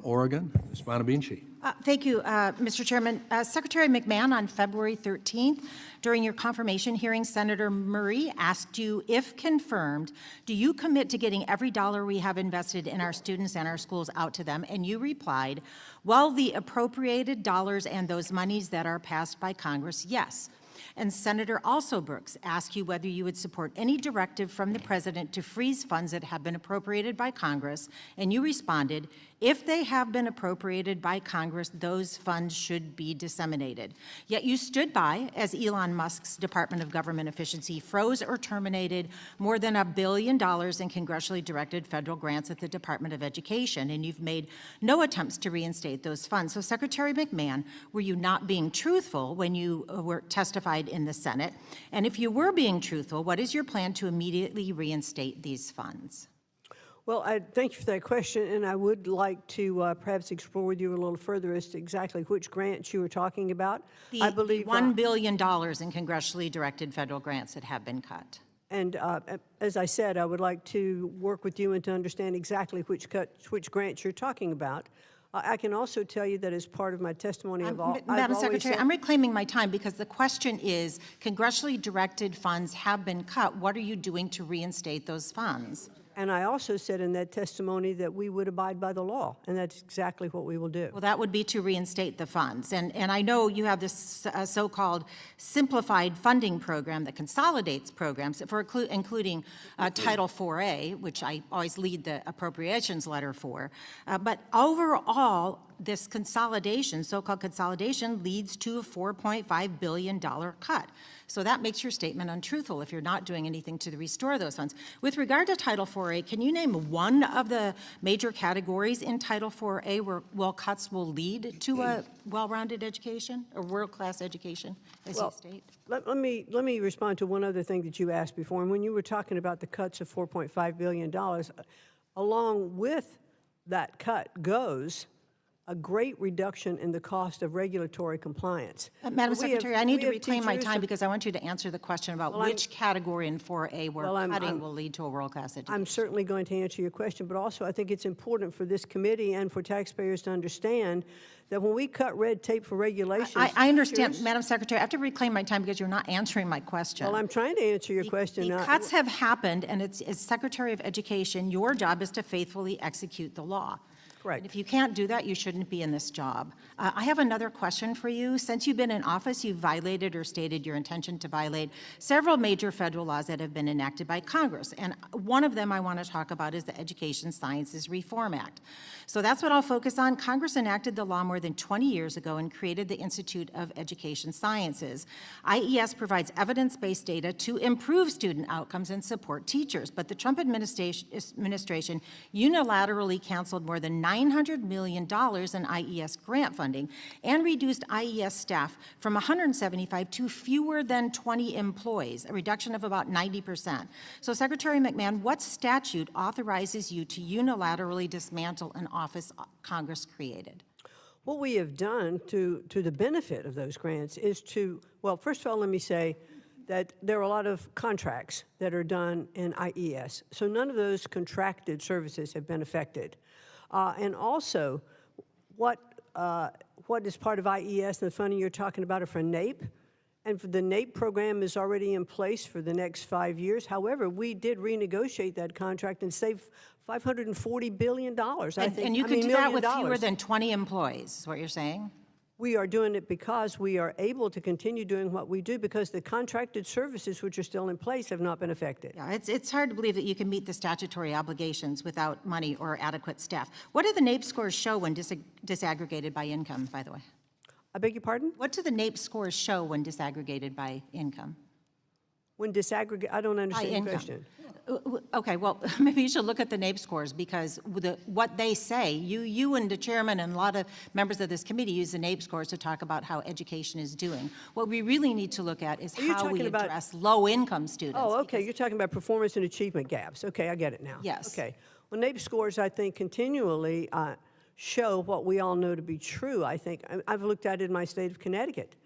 Oregon, Ms. Bonamici. Thank you, Mr. Chairman. Secretary McMahon, on February 13th, during your confirmation hearing, Senator Murray asked you, if confirmed, do you commit to getting every dollar we have invested in our students and our schools out to them? And you replied, well, the appropriated dollars and those monies that are passed by Congress, yes. And Senator Brooks asked you whether you would support any directive from the president to freeze funds that have been appropriated by Congress, and you responded, if they have been appropriated by Congress, those funds should be disseminated. Yet you stood by as Elon Musk's Department of Government Efficiency froze or terminated more than $1 billion in congressionally directed federal grants at the Department of Education, and you've made no attempts to reinstate those funds. So Secretary McMahon, were you not being truthful when you were testified in the Senate? And if you were being truthful, what is your plan to immediately reinstate these funds? Well, thank you for that question, and I would like to perhaps explore with you a little further as to exactly which grants you were talking about. I believe $1 billion in congressionally directed federal grants that have been cut. And as I said, I would like to work with you and to understand exactly which grants you're talking about. I can also tell you that as part of my testimony, Madam Secretary, I'm reclaiming my time because the question is, congressionally directed funds have been cut. What are you doing to reinstate those funds? And I also said in that testimony that we would abide by the law, and that's exactly what we will do. Well, that would be to reinstate the funds. And I know you have this so-called simplified funding program that consolidates programs, for including Title IV-A, which I always lead the appropriations letter for. But overall, this consolidation, so-called consolidation, leads to a $4.5 billion cut. So that makes your statement untruthful if you're not doing anything to restore those funds. With regard to Title IV-A, can you name one of the major categories in Title IV-A where cuts will lead to a well-rounded education, or world-class education, as you state? Let me respond to one other thing that you asked before. And when you were talking about the cuts of $4.5 billion, along with that cut goes a great reduction in the cost of regulatory compliance. Madam Secretary, I need to reclaim my time because I want you to answer the question about which category in 4A where cutting will lead to a world-class education. I'm certainly going to answer your question, but also I think it's important for this committee and for taxpayers to understand that when we cut red tape for regulations— I understand, Madam Secretary. I have to reclaim my time because you're not answering my question. Well, I'm trying to answer your question. The cuts have happened, and as Secretary of Education, your job is to faithfully execute the law. Correct. And if you can't do that, you shouldn't be in this job. I have another question for you. Since you've been in office, you've violated or stated your intention to violate several major federal laws that have been enacted by Congress. And one of them I want to talk about is the Education Sciences Reform Act. So that's what I'll focus on. Congress enacted the law more than 20 years ago and created the Institute of Education Sciences. IES provides evidence-based data to improve student outcomes and support teachers. But the Trump administration unilaterally canceled more than $900 million in IES grant funding and reduced IES staff from 175 to fewer than 20 employees, a reduction of about 90%. So Secretary McMahon, what statute authorizes you to unilaterally dismantle an office Congress created? What we have done to the benefit of those grants is to, well, first of all, let me say that there are a lot of contracts that are done in IES. So none of those contracted services have been affected. And also, what is part of IES and the funding you're talking about are for NAPE, and for the NAPE program is already in place for the next 5 years. However, we did renegotiate that contract and save $540 billion, I think. And you could do that with fewer than 20 employees, is what you're saying? We are doing it because we are able to continue doing what we do because the contracted services which are still in place have not been affected. Yeah, it's hard to believe that you can meet the statutory obligations without money or adequate staff. What do the NAPE scores show when disaggregated by income, by the way? I beg your pardon? What do the NAPE scores show when disaggregated by income? When disaggregate, I don't understand the question. Okay, well, maybe you should look at the NAPE scores because what they say, you and the chairman and a lot of members of this committee use the NAPE scores to talk about how education is doing. What we really need to look at is how we address low-income students. Oh, okay, you're talking about performance and achievement gaps. Okay, I get it now. Yes. Okay, well, NAPE scores, I think, continually show what we all know to be true, I think. I've looked at it in my state of Connecticut.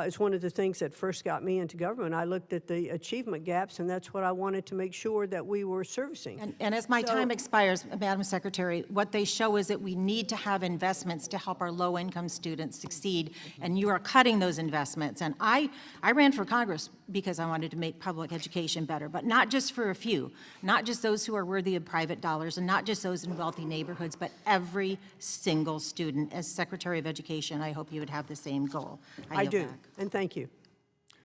It's one of the things that first got me into government. I looked at the achievement gaps, and that's what I wanted to make sure that we were servicing. And as my time expires, Madam Secretary, what they show is that we need to have investments to help our low-income students succeed, and you are cutting those investments. And I ran for Congress because I wanted to make public education better, but not just for a few, not just those who are worthy of private dollars, and not just those in wealthy neighborhoods, but every single student. As Secretary of Education, I hope you would have the same goal. I yield do, back. and thank you.